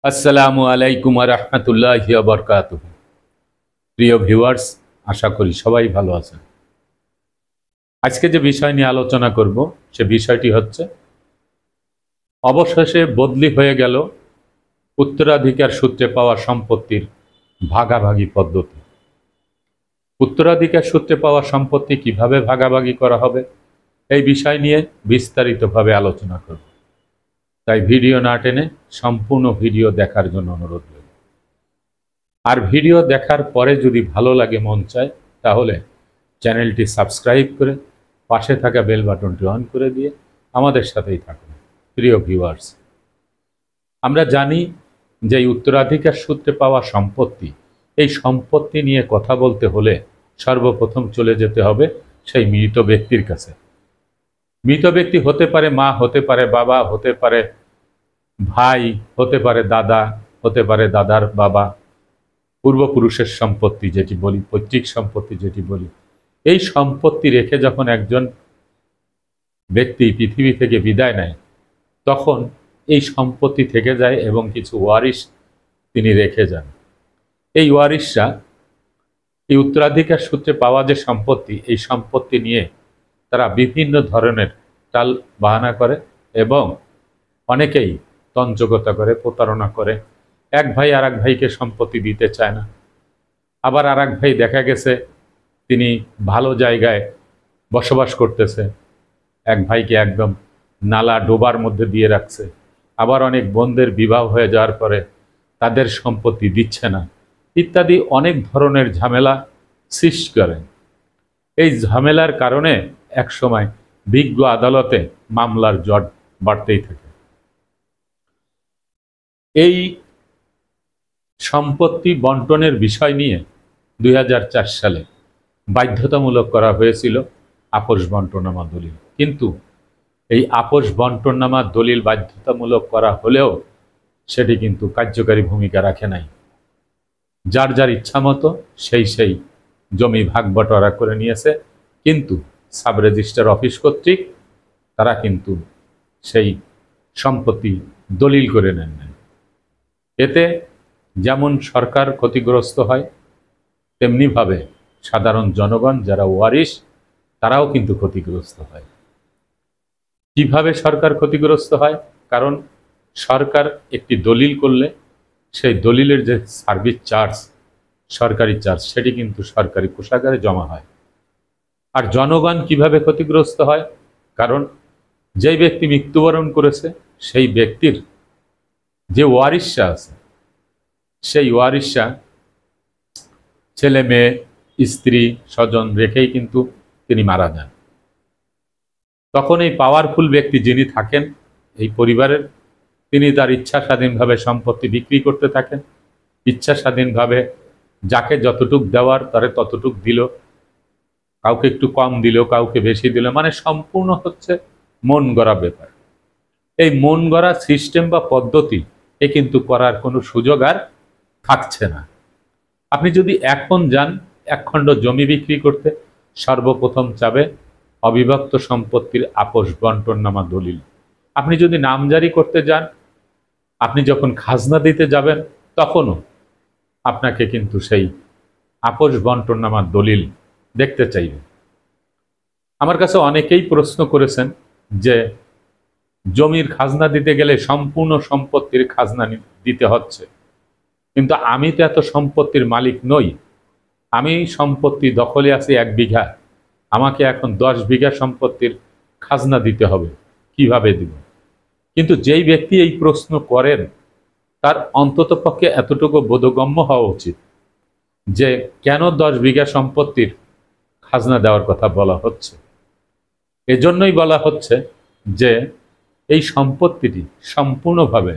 আসসালামু আলাইকুম ওয়া রাহমাতুল্লাহি ওয়া বারাকাতুহু। প্রিয় ভিউয়ার্স, আশা করি সবাই ভালো আছেন। আজকে যে বিষয় নিয়ে আলোচনা করব সে বিষয়টি হচ্ছে অবশেষে বদলি হয়ে গেল উত্তরাধিকার সূত্রে পাওয়া সম্পত্তির ভাগাভাগি পদ্ধতি। উত্তরাধিকার সূত্রে পাওয়া সম্পত্তি কিভাবে ভাগাভাগি করা হবে এই বিষয় নিয়ে বিস্তারিতভাবে আলোচনা করব। তাই ভিডিও না টেনে সম্পূর্ণ ভিডিও দেখার জন্য অনুরোধ রইল। আর ভিডিও দেখার পরে যদি ভালো লাগে, মন চায়, তাহলে চ্যানেলটি সাবস্ক্রাইব করে পাশে থাকা বেল বাটনটি অন করে দিয়ে আমাদের সাথেই থাকুন। প্রিয় ভিউয়ার্স, আমরা জানি যে উত্তরাধিকার সূত্রে পাওয়া সম্পত্তি, এই সম্পত্তি নিয়ে কথা বলতে হলে সর্বপ্রথম চলে যেতে হবে সেই মৃত ব্যক্তির কাছে। মৃত ব্যক্তি হতে পারে মা, হতে পারে বাবা, হতে পারে ভাই, হতে পারে দাদা, হতে পারে দাদার বাবা, পূর্বপুরুষের সম্পত্তি যেটি বলি, পৈতৃক সম্পত্তি যেটি বলি। এই সম্পত্তি রেখে যখন একজন ব্যক্তি পৃথিবী থেকে বিদায় নেয়, তখন এই সম্পত্তি থেকে যায় এবং কিছু ওয়ারিশ তিনি রেখে যান। এই ওয়ারিশরা এই উত্তরাধিকার সূত্রে পাওয়া যে সম্পত্তি, এই সম্পত্তি নিয়ে তারা বিভিন্ন ধরনের টাল বাহানা করে এবং অনেকেই তঞ্চকতা করে, প্রতারণা করে। এক ভাই আর এক ভাইকে সম্পত্তি দিতে চায় না। আবার আর এক ভাই দেখা গেছে তিনি ভালো জায়গায় বসবাস করতেছে, এক ভাইকে একদম নালা ডোবার মধ্যে দিয়ে রাখছে। আবার অনেক বোনদের বিবাহ হয়ে যাওয়ার পরে তাদের সম্পত্তি দিচ্ছে না, ইত্যাদি অনেক ধরনের ঝামেলা সৃষ্টি করে। এই ঝামেলার কারণে একসময় বিজ্ঞ আদালতে মামলার জট বাড়তেই থাকে। এই সম্পত্তি বন্টনের বিষয় নিয়ে 2004 সালে বাধ্যতামূলক করা হয়েছিল আপোষ বন্টনামা দলিল। কিন্তু এই আপোষ বন্টনামা দলিল বাধ্যতামূলক করা হলেও সেটি কিন্তু কার্যকারী ভূমিকা রাখে নাই। যার যার ইচ্ছা মতো সেই জমি ভাগ বটোয়ারা করে নিয়েছে, কিন্তু সাব রেজিস্ট্রার অফিস কর্তৃক তারা কিন্তু সেই সম্পত্তি দলিল করে নেন নাই। এতে যেমন সরকার ক্ষতিগ্রস্ত হয়, তেমনিভাবে সাধারণ জনগণ যারা ওয়ারিশ তারাও কিন্তু ক্ষতিগ্রস্ত হয়। কিভাবে সরকার ক্ষতিগ্রস্ত হয়? কারণ সরকার একটি দলিল করলে সেই দলিলের যে সার্ভিস চার্জ, সরকারি চার্জ, সেটি কিন্তু সরকারি কোষাগারে জমা হয়। আর জনগণ কিভাবে ক্ষতিগ্রস্ত হয়? কারণ যেই ব্যক্তি মৃত্যুবরণ করেছে সেই ব্যক্তির যে ওয়ারিশরা আছে, সেই ওয়ারিশরা ছেলে মেয়ে, স্ত্রী, স্বজন রেখেই কিন্তু তিনি মারা যান। তখন এই পাওয়ারফুল ব্যক্তি যিনি থাকেন এই পরিবারের, তিনি তার ইচ্ছা স্বাধীনভাবে সম্পত্তি বিক্রি করতে থাকেন। ইচ্ছা স্বাধীনভাবে যাকে যতটুক দেওয়ার তারে ততটুক দিল, কাউকে একটু কম দিল, কাউকে বেশি দিল, মানে সম্পূর্ণ হচ্ছে মন গড়া ব্যাপার। এই মন গড়া সিস্টেম বা পদ্ধতি এ কিন্তু করার কোনো সুযোগ আর থাকছে না। আপনি যদি এখন যান এক খণ্ড জমি বিক্রি করতে, সর্বপ্রথম চাবে অবিভক্ত সম্পত্তির আপোষ বন্টননামা দলিল। আপনি যদি নামজারি করতে যান, আপনি যখন খাজনা দিতে যাবেন, তখনও আপনাকে কিন্তু সেই আপোষ বন্টননামা দলিল দেখতে চাইবে। আমার কাছে অনেকেই প্রশ্ন করেছেন যে জমির খাজনা দিতে গেলে সম্পূর্ণ সম্পত্তির খাজনা দিতে হচ্ছে, কিন্তু আমি তো এত সম্পত্তির মালিক নই, আমি সম্পত্তি দখলে আছি 1 বিঘা, আমাকে এখন 10 বিঘা সম্পত্তির খাজনা দিতে হবে, কিভাবে দিব? কিন্তু যেই ব্যক্তি এই প্রশ্ন করেন তার অন্ততপক্ষে এতটুকু বোধগম্য হওয়া উচিত যে কেন 10 বিঘা সম্পত্তির খাজনা দেওয়ার কথা বলা হচ্ছে। এজন্যই বলা হচ্ছে যে এই সম্পত্তিটি সম্পূর্ণভাবে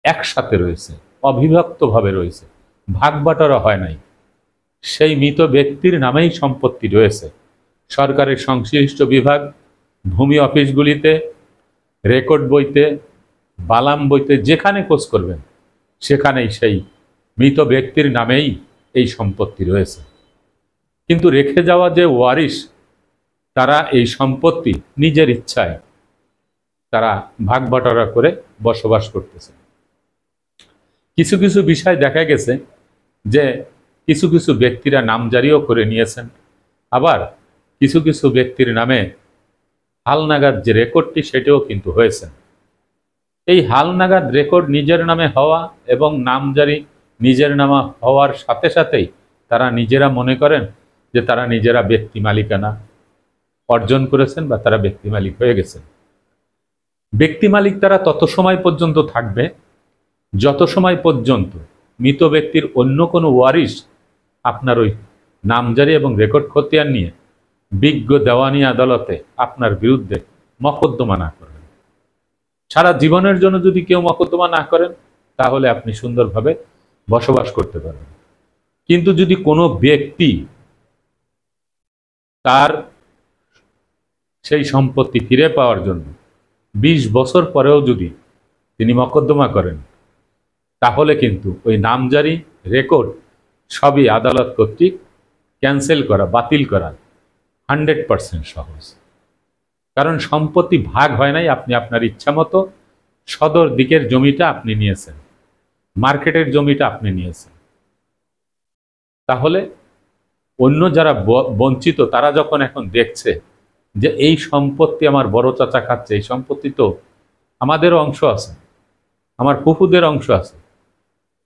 একসাথে রয়েছে, অবিভক্তভাবে রয়েছে, ভাগ বাটোয়ারা হয় নাই। সেই মৃত ব্যক্তির নামেই সম্পত্তি রয়েছে। সরকারের সংশ্লিষ্ট বিভাগ, ভূমি অফিসগুলিতে, রেকর্ড বইতে, বালাম বইতে, যেখানে খোঁজ করবেন সেখানেই সেই মৃত ব্যক্তির নামেই এই সম্পত্তি রয়েছে। কিন্তু রেখে যাওয়া যে ওয়ারিশ, তারা এই সম্পত্তি নিজের ইচ্ছায় তারা ভাগ বাটোয়ারা করে বসবাস করতেছে। কিছু কিছু বিষয় দেখা গেছে যে কিছু কিছু ব্যক্তিরা নামজারিও করে নিয়েছেন, আবার কিছু কিছু ব্যক্তির নামে হালনাগাদ যে রেকর্ডটি সেটাও কিন্তু হয়েছে। এই হালনাগাদ রেকর্ড নিজের নামে হওয়া এবং নামজারি নিজের নামে হওয়ার সাথে সাথেই তারা নিজেরা মনে করেন যে তারা নিজেরা ব্যক্তি মালিকানা অর্জন করেছেন বা তারা ব্যক্তি মালিক হয়ে গেছেন। ব্যক্তি মালিক তারা তত সময় পর্যন্ত থাকবে যত সময় পর্যন্ত মৃত ব্যক্তির অন্য কোনো ওয়ারিশ আপনার ওই নামজারি এবং রেকর্ড খতিয়ান নিয়ে বিজ্ঞ দেওয়ানি আদালতে আপনার বিরুদ্ধে মকদ্দমা না করেন। সারা জীবনের জন্য যদি কেউ মকদ্দমা না করেন তাহলে আপনি সুন্দরভাবে বসবাস করতে পারবেন। কিন্তু যদি কোনো ব্যক্তি তার সেই সম্পত্তি ফিরে পাওয়ার জন্য 20 বছর পরেও যদি তিনি মকদ্দমা করেন তাহলে কিন্তু ওই নামজারি রেকর্ড সবই আদালত কর্তৃক ক্যান্সেল করা, বাতিল করা 100% সহজ। কারণ সম্পত্তি ভাগ হয় নাই, আপনি আপনার ইচ্ছা মতো সদর দিকের জমিটা আপনি নিয়েছেন, মার্কেটের জমিটা আপনি নিয়েছেন। তাহলে অন্য যারা বঞ্চিত তারা যখন এখন দেখছে যে এই সম্পত্তি আমার বড় চাচা খাচ্ছে, এই সম্পত্তি তো আমাদেরও অংশ আছে, আমার ফুফুদের অংশ আছে,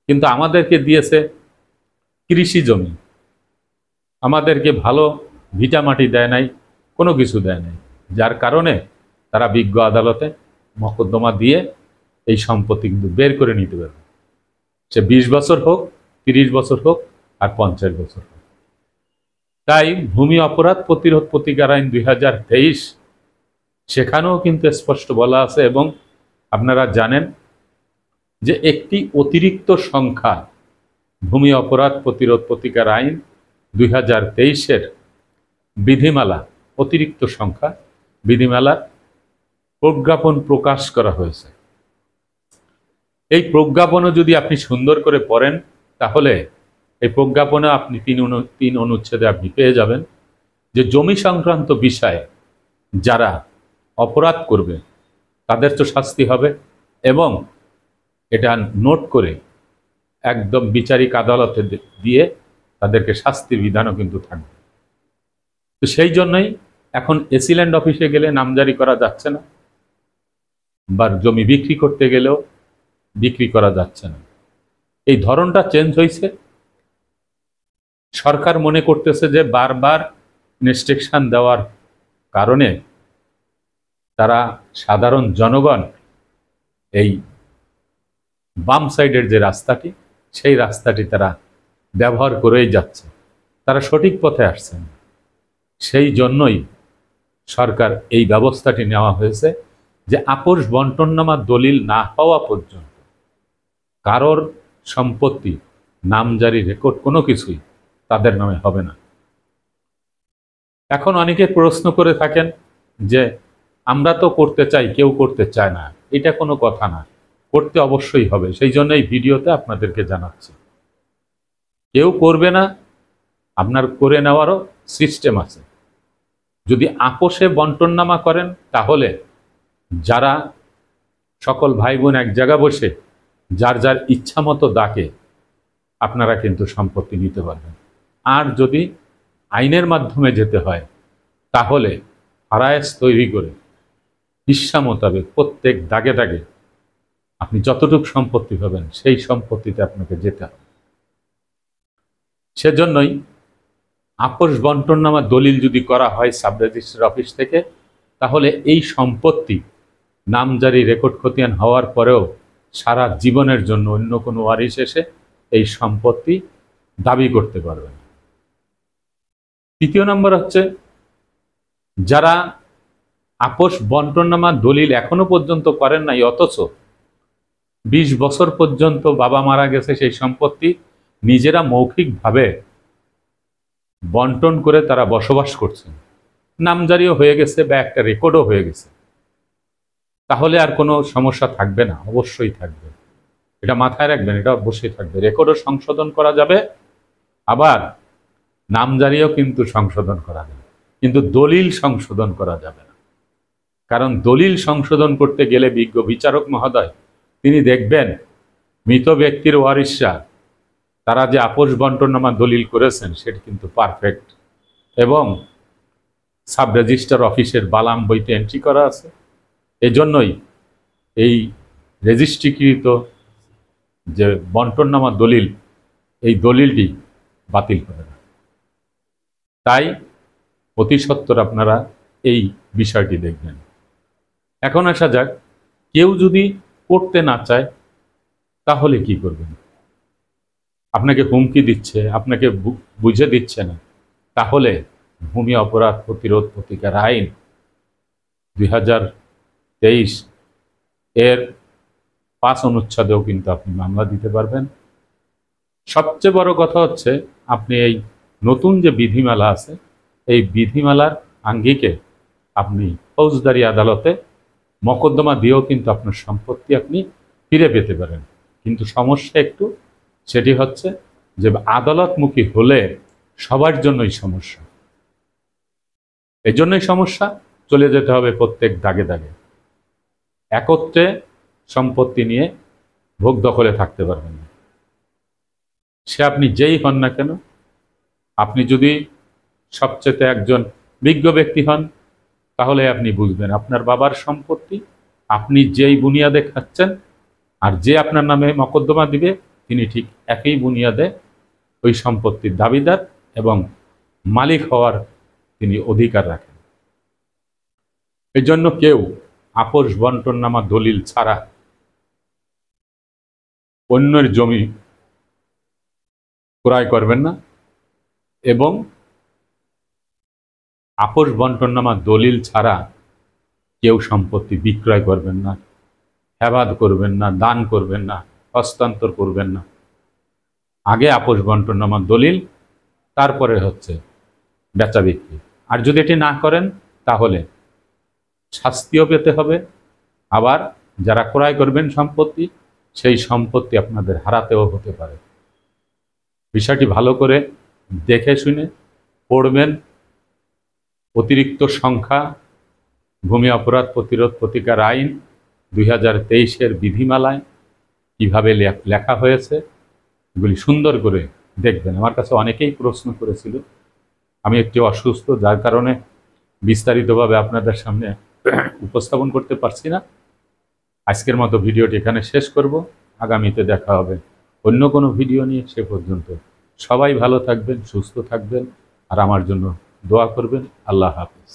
কিন্তু আমাদেরকে দিয়েছে কৃষি জমি, আমাদেরকে ভালো ভিটামাটি দেয় নাই, কোনো কিছু দেয় নাই, যার কারণে তারা বিজ্ঞ আদালতে মকদ্দমা দিয়ে এই সম্পত্তি কিন্তু বের করে নিতে পারবে। সে 20 বছর হোক, 30 বছর হোক, আর 50 বছর হোক। তাই ভূমি অপরাধ প্রতিরোধ প্রতিকার আইন 2023 সেখানেও কিন্তু স্পষ্ট বলা আছে, এবং আপনারা জানেন যে একটি অতিরিক্ত সংখ্যা ভূমি অপরাধ প্রতিরোধ প্রতিকার আইন 2023-এর বিধিমালা, অতিরিক্ত সংখ্যা বিধিমালার প্রজ্ঞাপন প্রকাশ করা হয়েছে। এই প্রজ্ঞাপনও যদি আপনি সুন্দর করে পড়েন তাহলে এই প্রজ্ঞাপনে আপনি তিন অনুচ্ছেদে আপনি পেয়ে যাবেন যে জমি সংক্রান্ত বিষয়ে যারা অপরাধ করবে তাদের তো শাস্তি হবে, এবং এটা নোট করে একদম বিচারিক আদালতে দিয়ে তাদেরকে শাস্তির বিধানও কিন্তু থাকবে। তো সেই জন্যই এখন এসিল্যান্ড অফিসে গেলে নামজারি করা যাচ্ছে না, বা জমি বিক্রি করতে গেলেও বিক্রি করা যাচ্ছে না। এই ধরনটা চেঞ্জ হয়েছে। সরকার মনে করতেছে যে বারবার ইনস্ট্রাকশন দেওয়ার কারণে তারা সাধারণ জনগণ এই বাম সাইডের যে রাস্তাটি, সেই রাস্তাটি তারা ব্যবহার করেই যাচ্ছে, তারা সঠিক পথে আসছেন। সেই জন্যই সরকার এই ব্যবস্থাটি নেওয়া হয়েছে যে আপোষ বন্টননামা দলিল না হওয়া পর্যন্ত কারোর সম্পত্তি, নামজারি, রেকর্ড কোনো কিছুই তাদের নামে হবে না। এখন অনেকে প্রশ্ন করে থাকেন যে আমরা তো করতে চাই, কেউ করতে চায় না। এটা কোনো কথা না, করতে অবশ্যই হবে। সেই জন্য এই ভিডিওতে আপনাদেরকে জানাচ্ছি, কেউ করবে না, আপনার করে নেওয়ারও সিস্টেম আছে। যদি আপোষে বন্টননামা করেন তাহলে যারা সকল ভাই বোন এক জায়গা বসে যার যার ইচ্ছা মতো ডাকে আপনারা কিন্তু সম্পত্তি নিতে পারবেন। আর যদি আইনের মাধ্যমে যেতে হয় তাহলে ফারায়েজ তৈরি করে হিস্সা মোতাবেক প্রত্যেক দাগে দাগে আপনি যতটুকু সম্পত্তি পাবেন সেই সম্পত্তিতে আপনাকে যেতে হবে। সেজন্যই আপোষ বন্টননামা দলিল যদি করা হয় সাব রেজিস্ট্রার অফিস থেকে, তাহলে এই সম্পত্তি নামজারি, রেকর্ড খতিয়ান হওয়ার পরেও সারা জীবনের জন্য অন্য কোনো ওয়ারিশ এসে এই সম্পত্তি দাবি করতে পারবে না। তৃতীয় নম্বর হচ্ছে, যারা আপোষ বন্টননামা দলিল এখনো পর্যন্ত করেন নাই, অথচ 20 বছর পর্যন্ত বাবা মারা গেছে সেই সম্পত্তি নিজেরা মৌখিকভাবে বন্টন করে তারা বসবাস করছেন, নামজারিও হয়ে গেছে বা একটা রেকর্ডও হয়ে গেছে, তাহলে আর কোনো সমস্যা থাকবে না? অবশ্যই থাকবে। এটা মাথায় রাখবেন, এটা অবশ্যই থাকবে। রেকর্ডও সংশোধন করা যাবে, আবার নামজারিও কিন্তু সংশোধন করা যাবে, কিন্তু দলিল সংশোধন করা যাবে না। কারণ দলিল সংশোধন করতে গেলে বিজ্ঞ বিচারক মহোদয় তিনি দেখবেন মৃত ব্যক্তির ওয়ারিশরা তারা যে আপোষ বন্টননামা দলিল করেছেন সেটি কিন্তু পারফেক্ট এবং সাব রেজিস্ট্রার অফিসের বালাম বইতে এন্ট্রি করা আছে। এজন্যই এই রেজিস্ট্রিকৃত যে বন্টননামা দলিল, এই দলিলটি বাতিল করে না। তাই অতি সত্বর আপনারা এই বিষয়টি দেখবেন। এখন আসা যাক, কেউ যদি করতে না চায় তাহলে কি করবেন? আপনাকে হুমকি দিচ্ছে, আপনাকে বুঝে দিচ্ছে না, তাহলে ভূমি অপরাধ প্রতিরোধ প্রতিকার আইন 2023 এর 5 অনুচ্ছেদেও কিন্তু আপনি মামলা দিতে পারবেন। সবচেয়ে বড় কথা হচ্ছে আপনি এই নতুন যে বিধিমালা আছে, এই বিধিমালার আঙ্গিকে আপনি ফৌজদারি আদালতে মকদ্দমা দিয়েও কিন্তু আপনার সম্পত্তি আপনি ফিরে পেতে পারেন। কিন্তু সমস্যা একটু, সেটি হচ্ছে যে আদালতমুখী হলে সবার জন্যই সমস্যা। এই জন্যই সমস্যা, চলে যেতে হবে প্রত্যেক দাগে দাগে। একত্রে সম্পত্তি নিয়ে ভোগ দখলে থাকতে পারবেন না। সে আপনি যেই হন না কেন, আপনি যদি সবচেয়ে একজন বিজ্ঞ ব্যক্তি হন, তাহলে আপনি বুঝবেন আপনার বাবার সম্পত্তি আপনি যেই বুনিয়াদে খাচ্ছেন, আর যে আপনার নামে মকদ্দমা দিবে তিনি ঠিক একই বুনিয়াদে ওই সম্পত্তির দাবিদার এবং মালিক হওয়ার তিনি অধিকার রাখেন। এই জন্য কেউ আপোষ বন্টননামা দলিল ছাড়া অন্যের জমি ক্রয় করবেন না এবং আপোষ বন্টননামা দলিল ছাড়া কেউ সম্পত্তি বিক্রয় করবেন না, হেবাদ করবেন না, দান করবেন না, হস্তান্তর করবেন না। আগে আপোষ বন্টননামা দলিল, তারপরে হচ্ছে বেচা বিক্রি। আর যদি এটি না করেন তাহলে শাস্তিও পেতে হবে, আবার যারা ক্রয় করবেন সম্পত্তি, সেই সম্পত্তি আপনাদের হারাতেও হতে পারে। বিষয়টি ভালো করে দেখে শুনে পড়বেন। অতিরিক্ত সংখ্যা ভূমি অপরাধ প্রতিরোধ প্রতিকার আইন 2023 বিধিমালায় কিভাবে লেখা হয়েছে, এগুলি সুন্দর করে দেখবেন। আমার কাছে অনেকেই প্রশ্ন করেছিল, আমি একটু অসুস্থ, যার কারণে বিস্তারিতভাবে আপনাদের সামনে উপস্থাপন করতে পারছি না। আজকের মতো ভিডিওটি এখানে শেষ করব। আগামীতে দেখা হবে অন্য কোনো ভিডিও নিয়ে। সে পর্যন্ত সবাই ভালো থাকবেন, সুস্থ থাকবেন, আর আমার জন্য দোয়া করবেন। আল্লাহ হাফেজ।